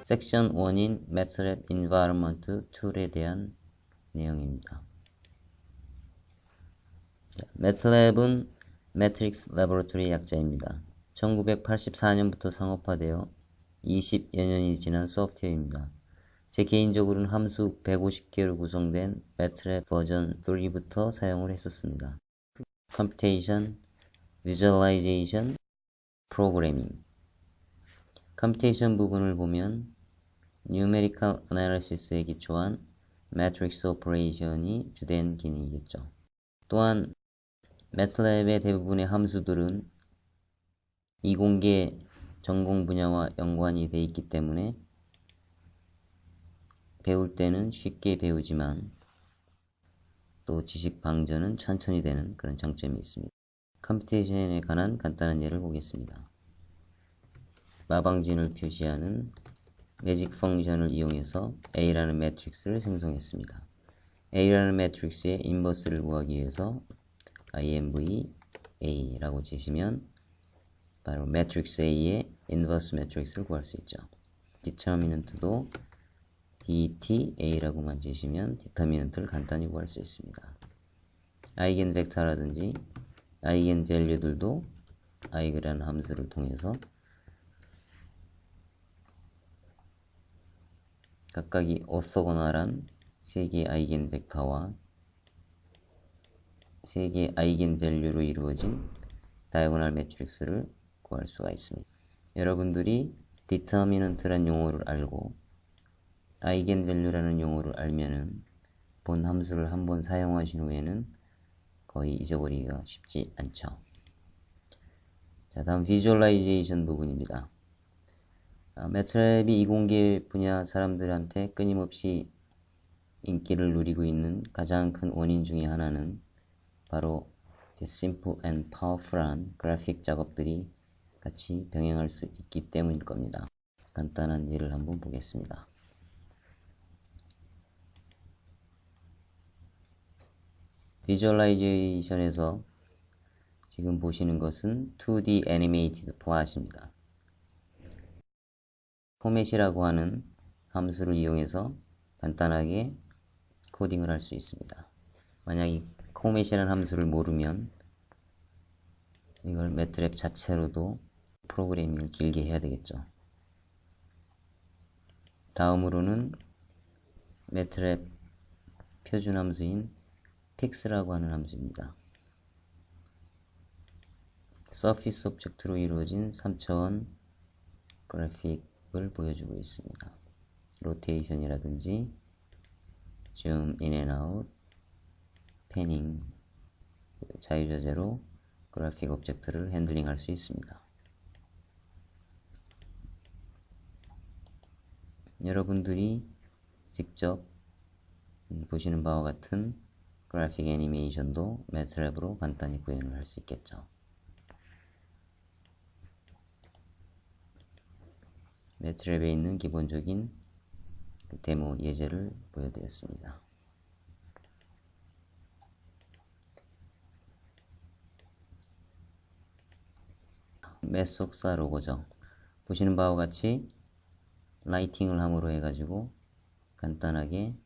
섹션 1인 MATLAB Environment 툴에 대한 내용입니다. MATLAB은 매트릭스 레보레토리 약자입니다. 1984년부터 상업화되어 20여 년이 지난 소프트웨어입니다. 제 개인적으로는 함수 150개로 구성된 MATLAB 버전 3부터 사용을 했었습니다. Computation, Visualization, Programming. Computation 부분을 보면 Numerical Analysis에 기초한 Matrix Operation이 주된 기능이겠죠. 또한 MATLAB의 대부분의 함수들은 이공계 전공 분야와 연관이 되어 있기 때문에 배울 때는 쉽게 배우지만 또 지식 방전은 천천히 되는 그런 장점이 있습니다. 컴퓨테이션에 관한 간단한 예를 보겠습니다. 마방진을 표시하는 매직 펑션을 이용해서 A라는 매트릭스를 생성했습니다. A라는 매트릭스의 인버스를 구하기 위해서 IMV A라고 치시면 바로 매트릭스 A의 인버스 매트릭스를 구할 수 있죠. 디터미넌트도 DT A라고만 치시면 디터미넌트를 간단히 구할 수 있습니다. 아이겐 벡터라든지 아이겐 밸류들도 아이그라는 함수를 통해서 각각이 오토고널한 3개의 아이겐 벡터와 3개의 아이겐 밸류로 이루어진 다이고널 매트릭스를 구할 수가 있습니다. 여러분들이 디터미넌트란 용어를 알고 아이겐 밸류라는 용어를 알면은 본 함수를 한번 사용하신 후에는 거의 잊어버리기가 쉽지 않죠. 자, 다음 비주얼라이제이션 부분입니다. 매트랩이 이공계 분야 사람들한테 끊임없이 인기를 누리고 있는 가장 큰 원인 중에 하나는 바로 simple and powerful한 그래픽 작업들이 같이 병행할 수 있기 때문일 겁니다. 간단한 예를 한번 보겠습니다. 비주얼라이제이션에서 지금 보시는 것은 2D 애니메이티드 플랫입니다. 포맷이라고 하는 함수를 이용해서 간단하게 코딩을 할 수 있습니다. 만약 이 포맷이라는 함수를 모르면 이걸 매트랩 자체로도 프로그래밍을 길게 해야 되겠죠. 다음으로는 매트랩 표준 함수인 픽스라고 하는 함수입니다. 서피스 오브젝트로 이루어진 3차원 그래픽을 보여주고 있습니다. 로테이션이라든지 줌 인 앤 아웃, 패닝, 자유자재로 그래픽 오브젝트를 핸들링 할 수 있습니다. 여러분들이 직접 보시는 바와 같은 그래픽 애니메이션도 매트랩으로 간단히 구현을 할 수 있겠죠. 매트랩에 있는 기본적인 데모 예제를 보여드렸습니다. 매속사 로고죠. 보시는 바와 같이 라이팅을 함으로 해가지고 간단하게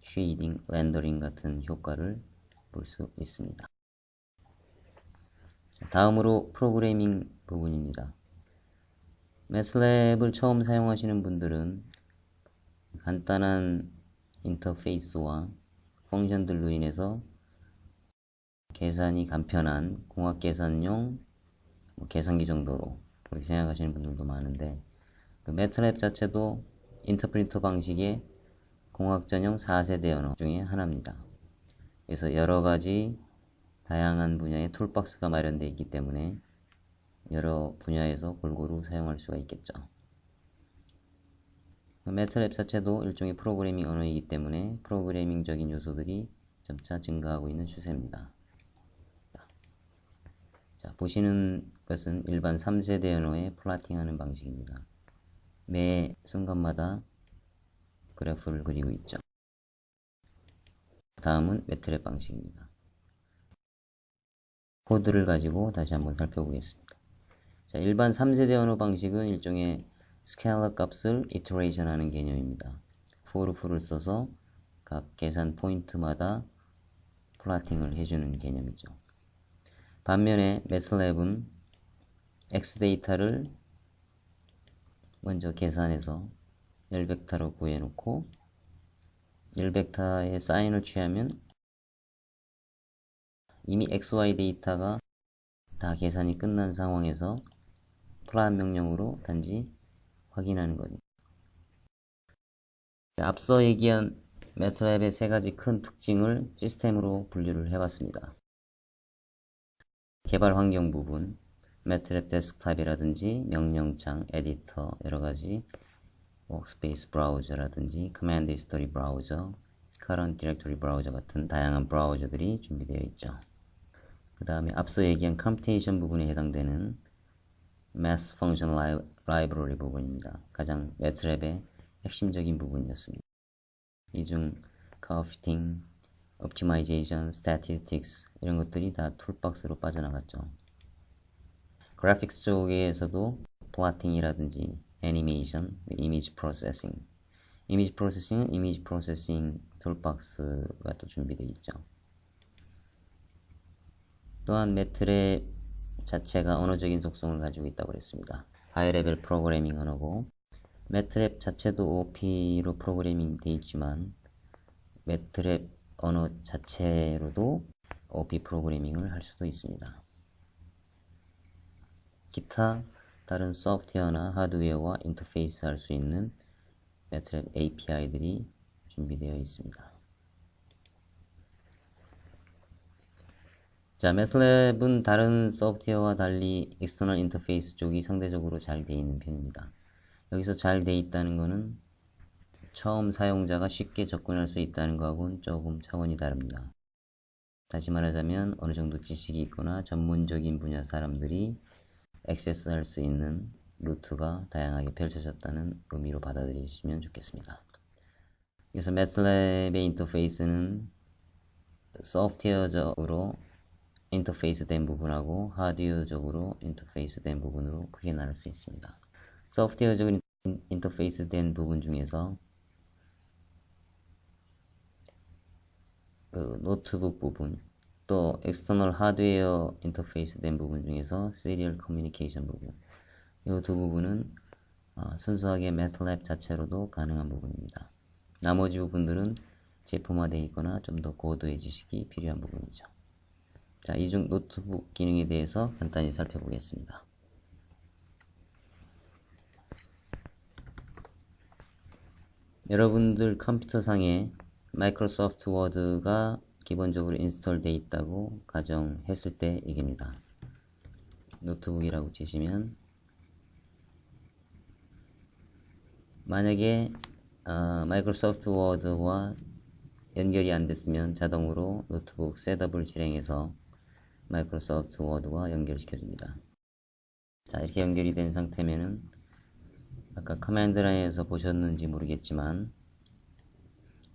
쉐이딩, 렌더링 같은 효과를 볼 수 있습니다. 다음으로 프로그래밍 부분입니다. 매트랩을 처음 사용하시는 분들은 간단한 인터페이스와 펑션들로 인해서 계산이 간편한 공학계산용 계산기 정도로 그렇게 생각하시는 분들도 많은데 그 매트랩 자체도 인터프리터 방식의 공학 전용 4세대 언어 중에 하나입니다. 그래서 여러가지 다양한 분야의 툴박스가 마련되어 있기 때문에 여러 분야에서 골고루 사용할 수가 있겠죠. 매트랩 자체도 일종의 프로그래밍 언어이기 때문에 프로그래밍적인 요소들이 점차 증가하고 있는 추세입니다. 자, 보시는 것은 일반 3세대 언어의 플라팅하는 방식입니다. 매 순간마다 그래프를 그리고 있죠. 다음은 매트랩 방식입니다. 코드를 가지고 다시 한번 살펴보겠습니다. 자, 일반 3세대 언어 방식은 일종의 스케일러 값을 이터레이션 하는 개념입니다. for loop를 써서 각 계산 포인트마다 플라팅을 해주는 개념이죠. 반면에 매트랩은 x 데이터를 먼저 계산해서 열벡터로 구해놓고 열벡터의 사인을 취하면 이미 xy 데이터가 다 계산이 끝난 상황에서 플롯 명령으로 단지 확인하는 겁니다. 앞서 얘기한 매트랩의 세 가지 큰 특징을 시스템으로 분류를 해봤습니다. 개발 환경 부분, 매트랩 데스크탑이라든지 명령창, 에디터, 여러가지 워크스페이스 브라우저라든지 커맨드 히스토리 브라우저, 커런트 디렉토리 브라우저 같은 다양한 브라우저들이 준비되어 있죠. 그 다음에 앞서 얘기한 컴퓨테이션 부분에 해당되는 Mass Function Library 부분입니다. 가장 매트랩의 핵심적인 부분이었습니다. 이 중 커피팅, 옵티마이제이션, 스태티스틱스 이런 것들이 다 툴박스로 빠져나갔죠. 그래픽스 쪽에서도 플로팅이라든지 애니메이션, 이미지 프로세싱 이미지 프로세싱은 이미지 프로세싱 툴박스가 또 준비되어 있죠. 또한 매트랩 자체가 언어적인 속성을 가지고 있다고 그랬습니다. 하이 레벨 프로그래밍 언어고 매트랩 자체도 OOP로 프로그래밍 되어 있지만 매트랩 언어 자체로도 OOP 프로그래밍을 할 수도 있습니다. 기타 다른 소프트웨어나 하드웨어와 인터페이스 할 수 있는 매트랩 API들이 준비되어 있습니다. 자, 매트랩은 다른 소프트웨어와 달리 익스터널 인터페이스 쪽이 상대적으로 잘 되어 있는 편입니다. 여기서 잘 되어 있다는 것은 처음 사용자가 쉽게 접근할 수 있다는 것하고는 조금 차원이 다릅니다. 다시 말하자면 어느 정도 지식이 있거나 전문적인 분야 사람들이 액세스할 수 있는 루트가 다양하게 펼쳐졌다는 의미로 받아들이시면 좋겠습니다. 그래서 매트랩의 인터페이스는 소프트웨어적으로 인터페이스 된 부분하고 하드웨어적으로 인터페이스 된 부분으로 크게 나눌 수 있습니다. 소프트웨어적인 인터페이스 된 부분 중에서 그 노트북 부분, 또 엑스터널 하드웨어 인터페이스 된 부분 중에서 시리얼 커뮤니케이션 부분, 이 두 부분은 순수하게 매트랩 자체로도 가능한 부분입니다. 나머지 부분들은 제품화되어 있거나 좀 더 고도의 지식이 필요한 부분이죠. 자, 이 중 노트북 기능에 대해서 간단히 살펴보겠습니다. 여러분들 컴퓨터상에 마이크로소프트 워드가 기본적으로 인스톨 되어 있다고 가정했을 때 얘기입니다. 노트북이라고 치시면 만약에 마이크로소프트 워드와 연결이 안 됐으면 자동으로 노트북 셋업을 실행해서 마이크로소프트 워드와 연결시켜 줍니다. 자, 이렇게 연결이 된 상태면은 아까 커맨드 라인에서 보셨는지 모르겠지만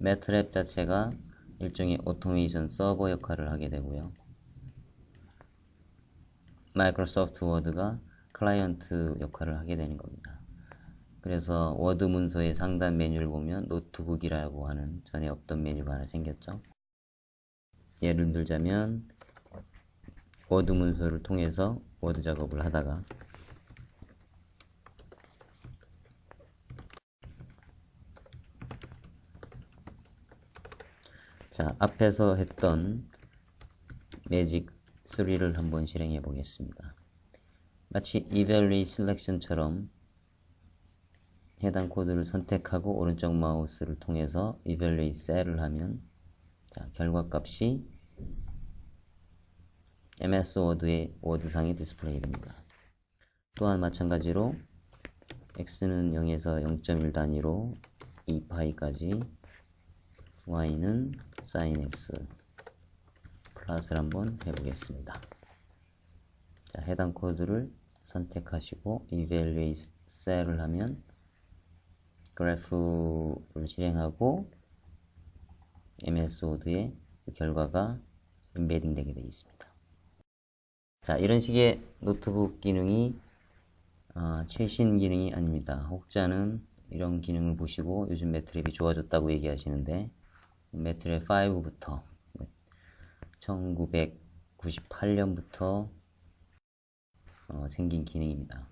매트랩 자체가 일종의 오토메이션 서버 역할을 하게 되고요. 마이크로소프트 워드가 클라이언트 역할을 하게 되는 겁니다. 그래서 워드 문서의 상단 메뉴를 보면 노트북이라고 하는 전에 없던 메뉴가 하나 생겼죠. 예를 들자면 워드 문서를 통해서 워드 작업을 하다가 자, 앞에서 했던 매직 3를 한번 실행해 보겠습니다. 마치 Evaluate Selection처럼 해당 코드를 선택하고 오른쪽 마우스를 통해서 Evaluate Cell을 하면 자, 결과값이 MS 워드의 워드상에 디스플레이 됩니다. 또한 마찬가지로 X는 0에서 0.1 단위로 2파이까지 Y는 sin X 플러스를 한번 해보겠습니다. 자, 해당 코드를 선택하시고 Evaluate Cell을 하면 그래프를 실행하고 MS 워드의 결과가 임베딩 되게 되어 있습니다. 자, 이런 식의 노트북 기능이 최신 기능이 아닙니다. 혹자는 이런 기능을 보시고 요즘 매트랩이 좋아졌다고 얘기하시는데, 매트랩 5부터 1998년부터 생긴 기능입니다.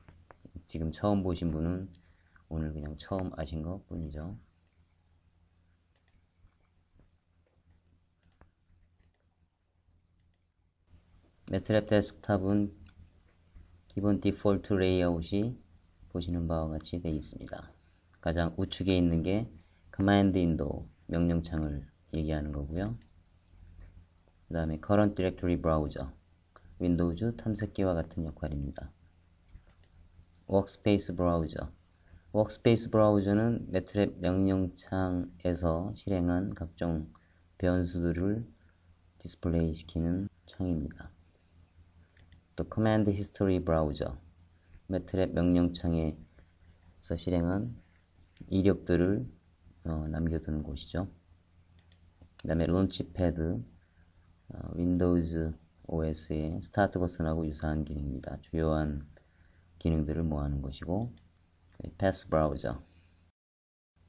지금 처음 보신 분은 오늘 그냥 처음 아신 것 뿐이죠. 매트랩 데스크탑은 기본 디폴트 레이아웃이 보시는 바와 같이 되어 있습니다. 가장 우측에 있는 게 커맨드 윈도우 명령창을 얘기하는 거고요. 그 다음에 Current Directory Browser 윈도우즈 탐색기와 같은 역할입니다. Workspace Browser Workspace 브라우저는 매트랩 명령창에서 실행한 각종 변수들을 디스플레이 시키는 창입니다. 또 Command History Browser 매트랩 명령창에서 실행한 이력들을 남겨두는 곳이죠. 그 다음에 론치패드 윈도우즈 OS의 스타트 버튼하고 유사한 기능입니다. 주요한 기능들을 모아놓은 것이고, 패스 브라우저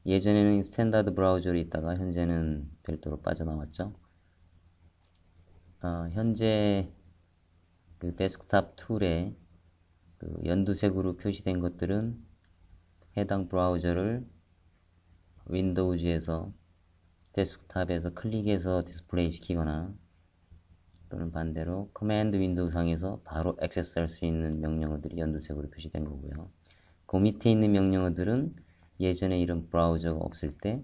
예전에는 스탠다드 브라우저로 있다가 현재는 별도로 빠져나왔죠. 현재 그 데스크탑 툴에 그 연두색으로 표시된 것들은 해당 브라우저를 윈도우즈에서 데스크탑에서 클릭해서 디스플레이 시키거나 또는 반대로 커맨드 윈도우 상에서 바로 액세스할 수 있는 명령어들이 연두색으로 표시된 거고요. 그 밑에 있는 명령어들은 예전에 이런 브라우저가 없을 때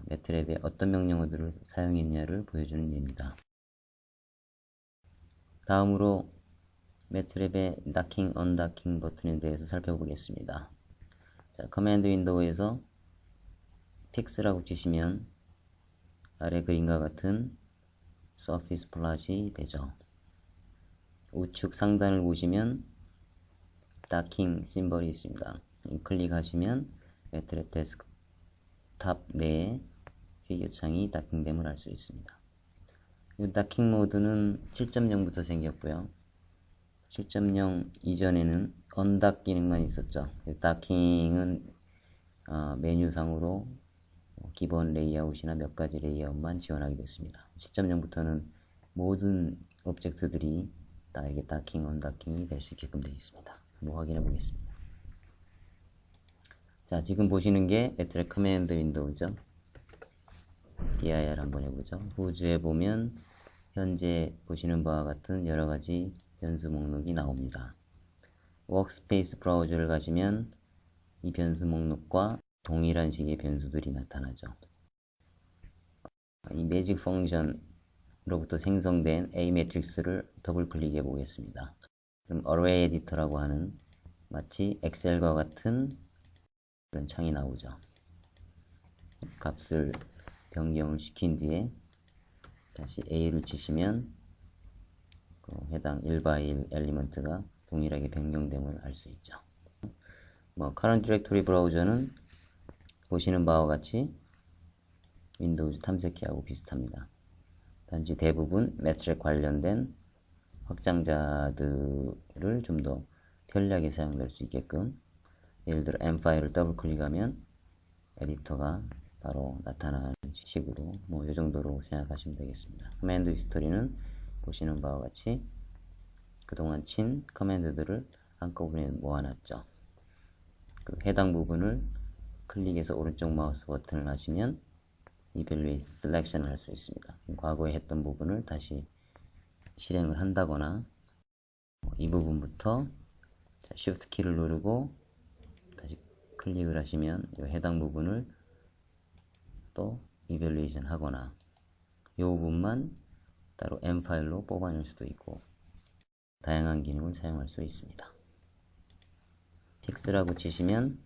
매트랩에 어떤 명령어들을 사용했냐를 보여주는 예입니다. 다음으로 매트랩의 닥킹, 언닥킹 버튼에 대해서 살펴보겠습니다. 자, 커맨드 윈도우에서 픽스라고 치시면 아래 그림과 같은 서피스 플랫이 되죠. 우측 상단을 보시면 닥킹 심벌이 있습니다. 클릭하시면 매트랩 데스크탑 내에 피규어 창이 닥킹됨을 알 수 있습니다. 이 닥킹 모드는 7.0부터 생겼고요. 7.0 이전에는 언닥 기능만 있었죠. 닥킹은 메뉴상으로 기본 레이아웃이나 몇 가지 레이아웃만 지원하게 됐습니다. 7.0부터는 모든 오브젝트들이 다 이게 닥킹, 언닥킹이 될 수 있게끔 되어 있습니다. 한번 확인해 보겠습니다. 자, 지금 보시는 게 매트랩 커맨드 윈도우죠. dir 한번 해보죠. 후즈에 보면 현재 보시는 바와 같은 여러가지 변수 목록이 나옵니다. 워크스페이스 브라우저를 가시면 이 변수 목록과 동일한 식의 변수들이 나타나죠. 이 매직 펑션으로부터 생성된 A 매트릭스를 더블 클릭해 보겠습니다. 그럼 Array 에디터라고 하는 마치 엑셀과 같은 그런 창이 나오죠. 값을 변경을 시킨 뒤에 다시 A를 치시면 해당 1x1 엘리먼트가 동일하게 변경됨을 알 수 있죠. Current Directory 브라우저는 보시는 바와 같이 윈도우즈 탐색기하고 비슷합니다. 단지 대부분 매트랩 관련된 확장자들을 좀 더 편리하게 사용될 수 있게끔, 예를 들어 M 파일을 더블 클릭하면 에디터가 바로 나타나는 식으로 이 정도로 생각하시면 되겠습니다. 커맨드 히스토리는 보시는 바와 같이 그동안 친 커맨드들을 한꺼번에 모아놨죠. 그 해당 부분을 클릭해서 오른쪽 마우스 버튼을 하시면 이벨루에이트 셀렉션을 할 수 있습니다. 과거에 했던 부분을 다시 실행을 한다거나 이 부분부터 Shift 키를 누르고 다시 클릭을 하시면 이 해당 부분을 또 이벨루에이션 하거나 이 부분만 따로 M 파일로 뽑아낼 수도 있고 다양한 기능을 사용할 수 있습니다. 픽스라고 치시면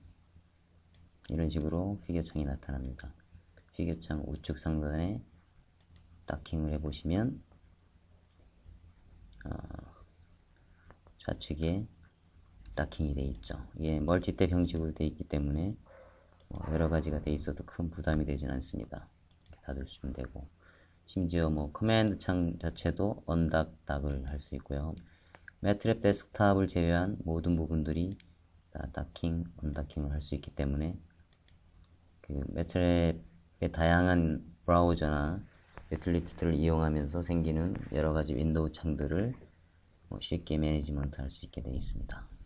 이런 식으로 피규어 창이 나타납니다. 피규어 창 우측 상단에 닥킹을 해보시면 좌측에 닥킹이 되어 있죠. 이게 멀티탭 형식으로 되어 있기 때문에 여러 가지가 되어 있어도 큰 부담이 되진 않습니다. 닫으시면 되고, 심지어 커맨드 창 자체도 언닥 닥을 할 수 있고요. 매트랩 데스크탑을 제외한 모든 부분들이 다킹, 언다킹을 할 수 있기 때문에 그 매트랩의 다양한 브라우저나 유틸리티들을 이용하면서 생기는 여러 가지 윈도우 창들을 쉽게 매니지먼트 할 수 있게 되어 있습니다.